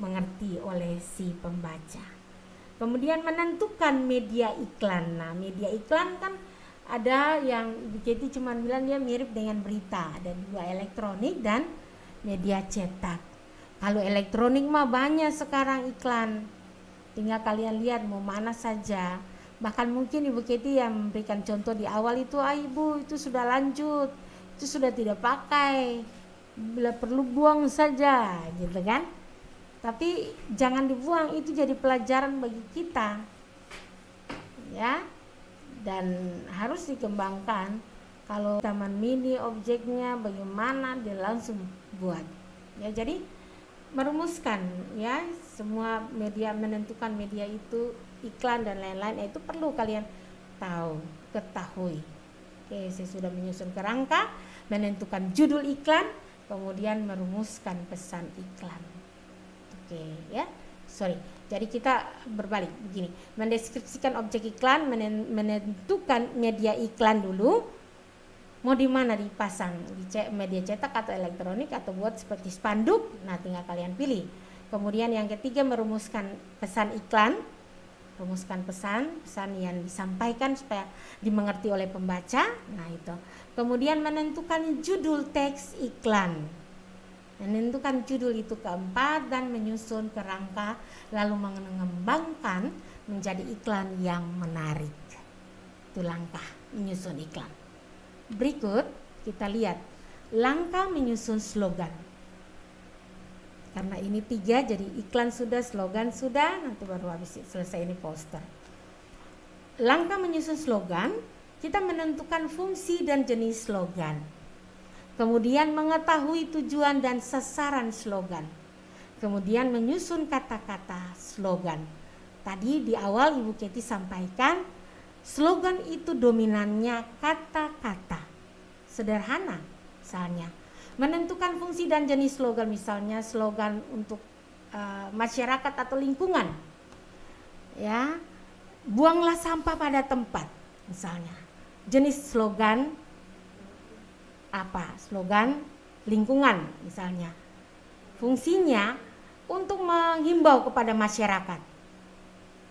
dimengerti oleh si pembaca. Kemudian menentukan media iklan. Nah, media iklan kan ada yang Ibu Keti cuma bilang dia mirip dengan berita. Ada dua, elektronik dan media cetak. Kalau elektronik mah banyak sekarang iklan. Tinggal kalian lihat mau mana saja. Bahkan mungkin Ibu Keti yang memberikan contoh di awal itu, Ibu itu sudah lanjut, itu sudah tidak pakai, bila perlu buang saja, gitu kan. Tapi jangan dibuang, itu jadi pelajaran bagi kita, ya. Dan harus dikembangkan. Kalau taman mini objeknya bagaimana dia langsung buat, ya. Jadi merumuskan, ya, semua media, menentukan media itu iklan dan lain-lain, itu perlu kalian ketahui. Oke, saya sudah menyusun kerangka, menentukan judul iklan, kemudian merumuskan pesan iklan. Oke, ya. Jadi kita berbalik begini. Mendeskripsikan objek iklan, menentukan media iklan dulu. Mau di mana dipasang? Di media cetak atau elektronik atau buat seperti spanduk? Nah, tinggal kalian pilih. Kemudian yang ketiga, merumuskan pesan iklan. Rumuskan pesan yang disampaikan supaya dimengerti oleh pembaca. Nah, itu. Kemudian menentukan judul teks iklan. Menentukan judul itu keempat dan menyusun kerangka, lalu mengembangkan menjadi iklan yang menarik. Itu langkah menyusun iklan. Berikut kita lihat langkah menyusun slogan. Karena ini 3, jadi iklan sudah, slogan sudah, nanti baru habis selesai ini poster. Langkah menyusun slogan, kita menentukan fungsi dan jenis slogan. Kemudian mengetahui tujuan dan sasaran slogan. Kemudian menyusun kata-kata slogan. Tadi di awal Ibu Keti sampaikan, slogan itu dominannya kata-kata. Sederhana misalnya. Menentukan fungsi dan jenis slogan, misalnya slogan untuk masyarakat atau lingkungan. Ya. Buanglah sampah pada tempat misalnya. Jenis slogan apa? Slogan lingkungan misalnya. Fungsinya untuk menghimbau kepada masyarakat.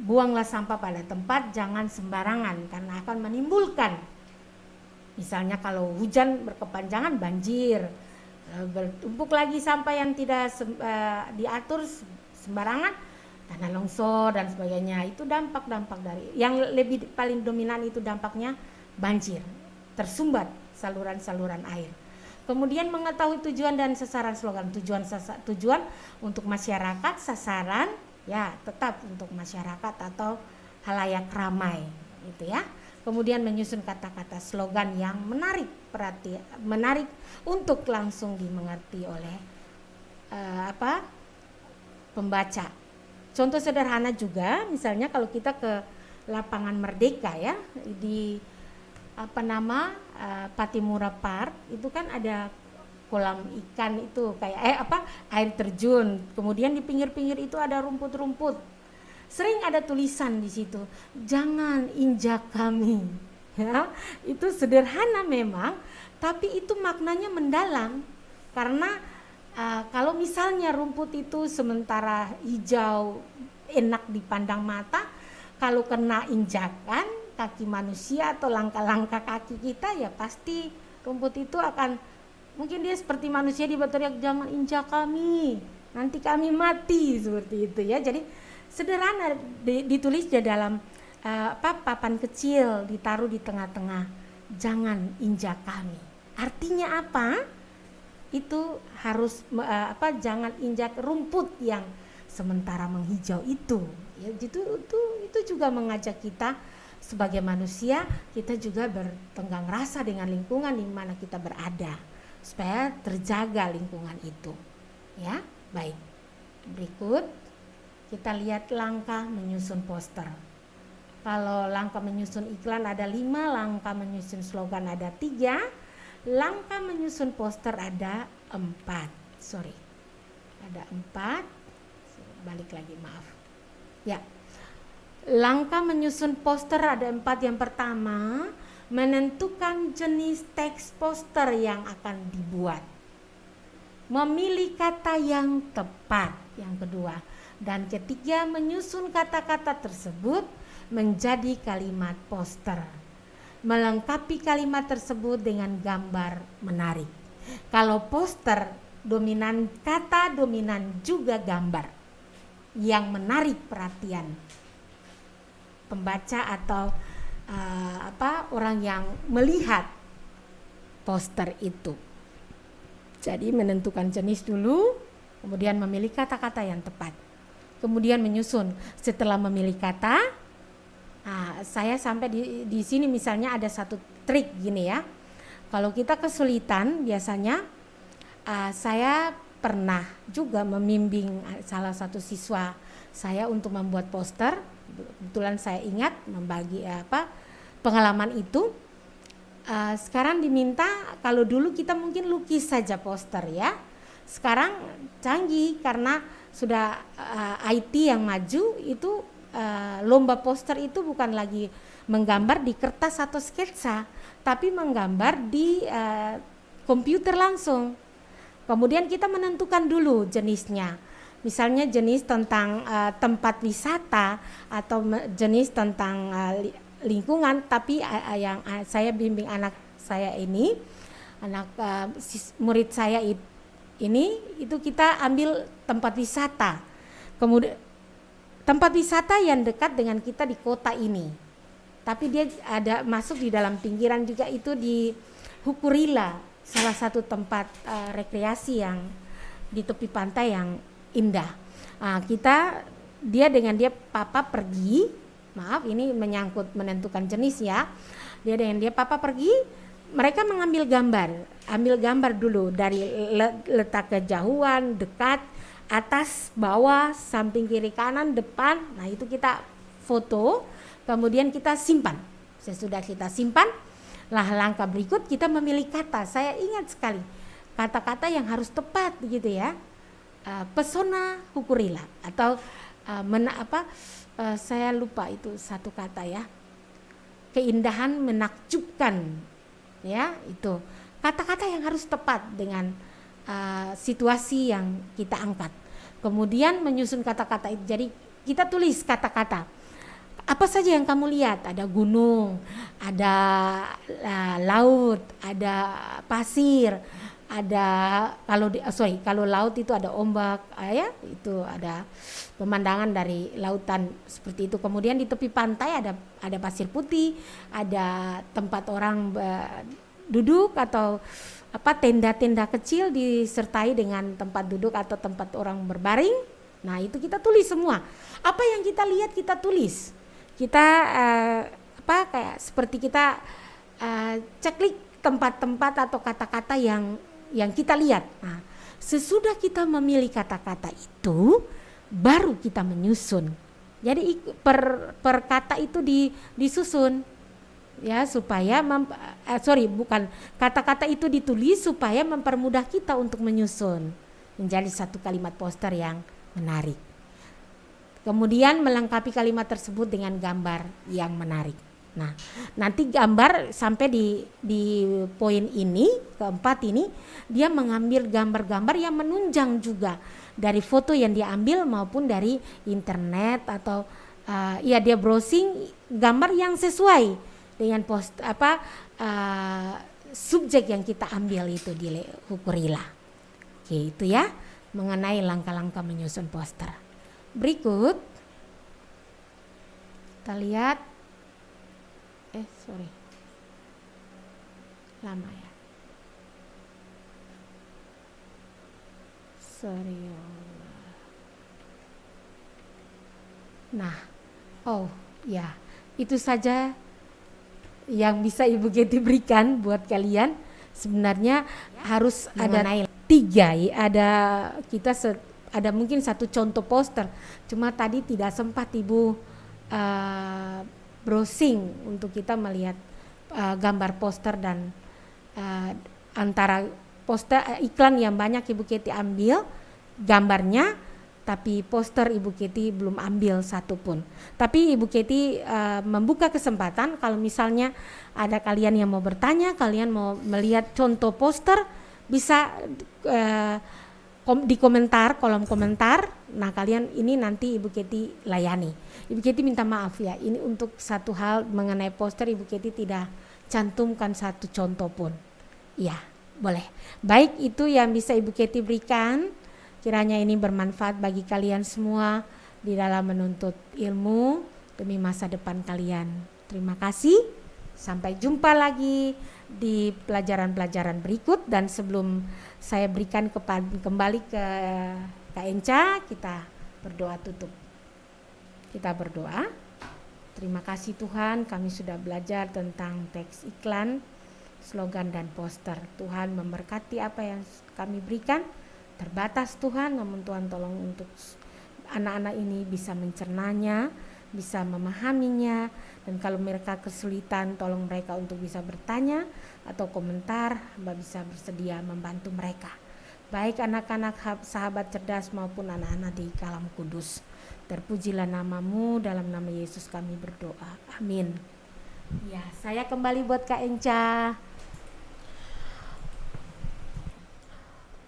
Buanglah sampah pada tempat, jangan sembarangan karena akan menimbulkan, misalnya kalau hujan berkepanjangan banjir, bertumpuk lagi sampah yang tidak diatur sembarangan, tanah longsor dan sebagainya. Itu dampak-dampak dari yang lebih paling dominan, itu dampaknya banjir, tersumbat saluran-saluran air. Kemudian mengetahui tujuan dan sasaran slogan. Tujuan untuk masyarakat, sasaran ya tetap untuk masyarakat atau halayak ramai, gitu ya. Kemudian menyusun kata-kata slogan yang menarik untuk langsung dimengerti oleh pembaca. Contoh sederhana juga, misalnya kalau kita ke lapangan Merdeka ya, di Patimura Park itu kan ada kolam ikan itu kayak air terjun. Kemudian di pinggir-pinggir itu ada rumput-rumput. Sering ada tulisan di situ, jangan injak kami. Ya, itu sederhana memang, tapi itu maknanya mendalam. Karena kalau misalnya rumput itu sementara hijau enak dipandang mata, kalau kena injakan kaki manusia atau langkah-langkah kaki kita, ya pasti rumput itu akan, mungkin dia seperti manusia, dia berteriak jangan injak kami, nanti kami mati, seperti itu ya. Jadi sederhana ditulis di dalam papan kecil, ditaruh di tengah-tengah, jangan injak kami. Artinya apa? Itu harus jangan injak rumput yang sementara menghijau itu. Ya, itu juga mengajak kita sebagai manusia, kita juga bertenggang rasa dengan lingkungan di mana kita berada, supaya terjaga lingkungan itu. Ya, baik. Berikut kita lihat langkah menyusun poster. Kalau langkah menyusun iklan ada 5, langkah menyusun slogan ada 3, langkah menyusun poster ada 4. Ada 4. Balik lagi, maaf. Ya. Langkah menyusun poster ada 4. Yang pertama, menentukan jenis teks poster yang akan dibuat. Memilih kata yang tepat. yang kedua. Dan ketiga, menyusun kata-kata tersebut menjadi kalimat poster. Melengkapi kalimat tersebut dengan gambar menarik. Kalau poster dominan kata, dominan juga gambar yang menarik perhatian pembaca atau orang yang melihat poster itu. Jadi menentukan jenis dulu, kemudian memilih kata-kata yang tepat, kemudian menyusun. Setelah memilih kata, saya sampai di sini misalnya ada satu trik gini ya. Kalau kita kesulitan, biasanya saya pernah juga membimbing salah satu siswa saya untuk membuat poster. Kebetulan saya ingat membagi pengalaman itu. Sekarang diminta, kalau dulu kita mungkin lukis saja poster ya. Sekarang canggih karena sudah IT yang maju itu. Lomba poster itu bukan lagi menggambar di kertas atau sketsa, tapi menggambar di komputer langsung. Kemudian kita menentukan dulu jenisnya, misalnya jenis tentang tempat wisata atau jenis tentang lingkungan. Tapi yang saya bimbing anak saya ini, murid saya ini itu kita ambil tempat wisata, kemudian tempat wisata yang dekat dengan kita di kota ini, tapi dia ada masuk di dalam pinggiran juga, itu di Hukurila, salah satu tempat rekreasi yang di tepi pantai yang indah. Dia papa pergi, maaf ini menyangkut menentukan jenis ya. Dia papa pergi, mereka mengambil gambar dulu dari letak kejauhan, dekat, atas, bawah, samping, kiri, kanan, depan. Nah itu kita foto, kemudian kita simpan. Sesudah kita simpan, langkah berikut kita memilih kata. Saya ingat sekali kata-kata yang harus tepat gitu ya. Pesona Hukurila atau saya lupa itu satu kata ya. Keindahan menakjubkan ya, itu kata-kata yang harus tepat dengan situasi yang kita angkat. Kemudian menyusun kata-kata itu. Jadi kita tulis kata-kata. Apa saja yang kamu lihat? Ada gunung, ada laut, ada pasir, ada kalau laut itu ada ombak, ya itu ada pemandangan dari lautan seperti itu. Kemudian di tepi pantai ada pasir putih, ada tempat orang duduk atau tenda-tenda kecil disertai dengan tempat duduk atau tempat orang berbaring. Nah itu kita tulis semua. Apa yang kita lihat kita tulis. Kita kayak seperti kita ceklik tempat-tempat atau kata-kata yang kita lihat. Nah, sesudah kita memilih kata-kata itu, baru kita menyusun. Jadi per kata itu disusun. Ya supaya kata-kata itu ditulis supaya mempermudah kita untuk menyusun menjadi satu kalimat poster yang menarik. Kemudian melengkapi kalimat tersebut dengan gambar yang menarik. Nah, nanti gambar sampai di poin ini, keempat ini, dia mengambil gambar-gambar yang menunjang juga dari foto yang dia ambil maupun dari internet atau dia browsing gambar yang sesuai dengan subjek yang kita ambil itu di Hukurila. Oke, itu ya mengenai langkah-langkah menyusun poster. Berikut kita lihat lama ya. Nah, itu saja yang bisa Ibu Getty berikan buat kalian. Sebenarnya harus ada 3 ada mungkin satu contoh poster, cuma tadi tidak sempat Ibu browsing untuk kita melihat gambar poster dan antara poster iklan yang banyak Ibu Getty ambil gambarnya, tapi poster Ibu Getty belum ambil satupun. Tapi Ibu Getty membuka kesempatan kalau misalnya ada kalian yang mau bertanya, kalian mau melihat contoh poster, bisa di komentar, kolom komentar. Nah kalian ini nanti Ibu Keti layani. Ibu Keti minta maaf ya, ini untuk satu hal mengenai poster Ibu Keti tidak cantumkan satu contoh pun. Ya, boleh. Baik, itu yang bisa Ibu Keti berikan. Kiranya ini bermanfaat bagi kalian semua di dalam menuntut ilmu demi masa depan kalian. Terima kasih. Sampai jumpa lagi di pelajaran-pelajaran berikut, dan sebelum saya berikan kembali ke Kak Enca, kita berdoa tutup. Kita berdoa. Terima kasih Tuhan, kami sudah belajar tentang teks iklan, slogan dan poster. Tuhan memberkati apa yang kami berikan. Terbatas Tuhan, namun Tuhan tolong untuk anak-anak ini bisa mencernanya, bisa memahaminya, dan kalau mereka kesulitan tolong mereka untuk bisa bertanya atau komentar, Hamba bisa bersedia membantu mereka, baik anak-anak sahabat cerdas maupun anak-anak di Kalam Kudus. Terpujilah namamu, dalam nama Yesus kami berdoa, amin. Ya, saya kembali buat Kak Enca.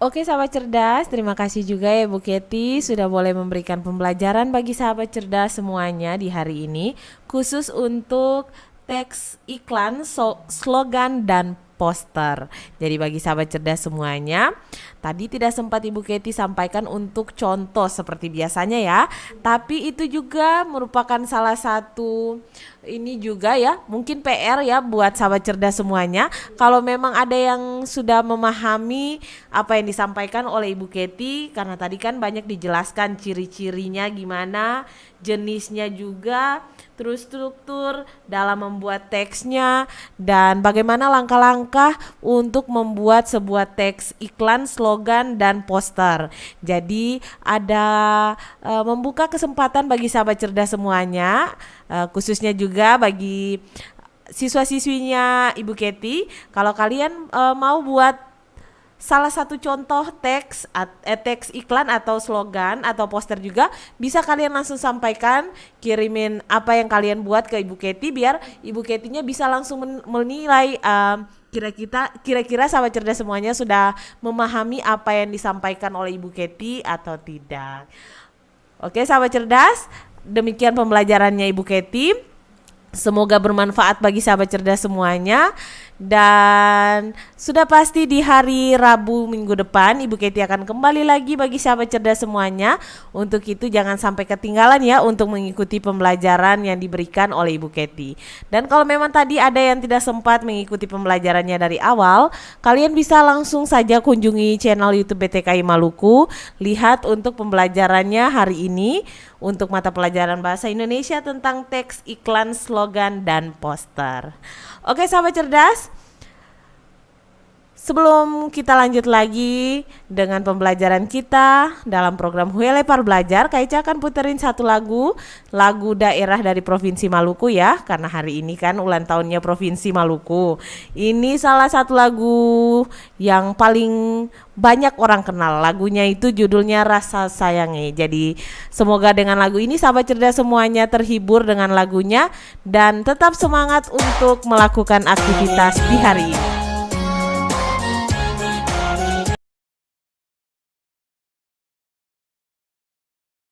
Oke sahabat cerdas, terima kasih juga ya Bu Keti sudah boleh memberikan pembelajaran bagi sahabat cerdas semuanya di hari ini, khusus untuk teks iklan, slogan dan poster. Jadi bagi sahabat cerdas semuanya, tadi tidak sempat Ibu Keti sampaikan untuk contoh seperti biasanya ya, tapi itu juga merupakan salah satu ini juga ya, mungkin PR ya buat sahabat cerdas semuanya. Kalau memang ada yang sudah memahami apa yang disampaikan oleh Ibu Keti, karena tadi kan banyak dijelaskan ciri-cirinya gimana, jenisnya juga, terus struktur dalam membuat teksnya, dan bagaimana langkah-langkah untuk membuat sebuah teks iklan, slogan dan poster. Jadi ada membuka kesempatan bagi sahabat cerdas semuanya, khususnya juga bagi siswa-siswinya Ibu Keti, kalau kalian mau buat salah satu contoh teks iklan atau slogan atau poster juga, bisa kalian langsung sampaikan, kirimin apa yang kalian buat ke Ibu Keti biar Ibu Ketinya bisa langsung menilai kira-kira sahabat cerdas semuanya sudah memahami apa yang disampaikan oleh Ibu Keti atau tidak. Oke sahabat cerdas, demikian pembelajarannya Ibu Keti. Semoga bermanfaat bagi sahabat cerdas semuanya. Dan sudah pasti di hari Rabu minggu depan Ibu Keti akan kembali lagi bagi sahabat cerdas semuanya. Untuk itu jangan sampai ketinggalan ya untuk mengikuti pembelajaran yang diberikan oleh Ibu Keti. Dan kalau memang tadi ada yang tidak sempat mengikuti pembelajarannya dari awal, kalian bisa langsung saja kunjungi channel YouTube BTKI Maluku. Lihat untuk pembelajarannya hari ini untuk mata pelajaran bahasa Indonesia tentang teks iklan, slogan dan poster. Oke sahabat cerdas, sebelum kita lanjut lagi dengan pembelajaran kita dalam program Huele Par Belajar, Kak Ica akan puterin satu lagu daerah dari Provinsi Maluku ya, karena hari ini kan ulang tahunnya Provinsi Maluku. Ini salah satu lagu yang paling banyak orang kenal, lagunya itu judulnya Rasa Sayangi. Jadi semoga dengan lagu ini sahabat cerdas semuanya terhibur dengan lagunya dan tetap semangat untuk melakukan aktivitas di hari ini.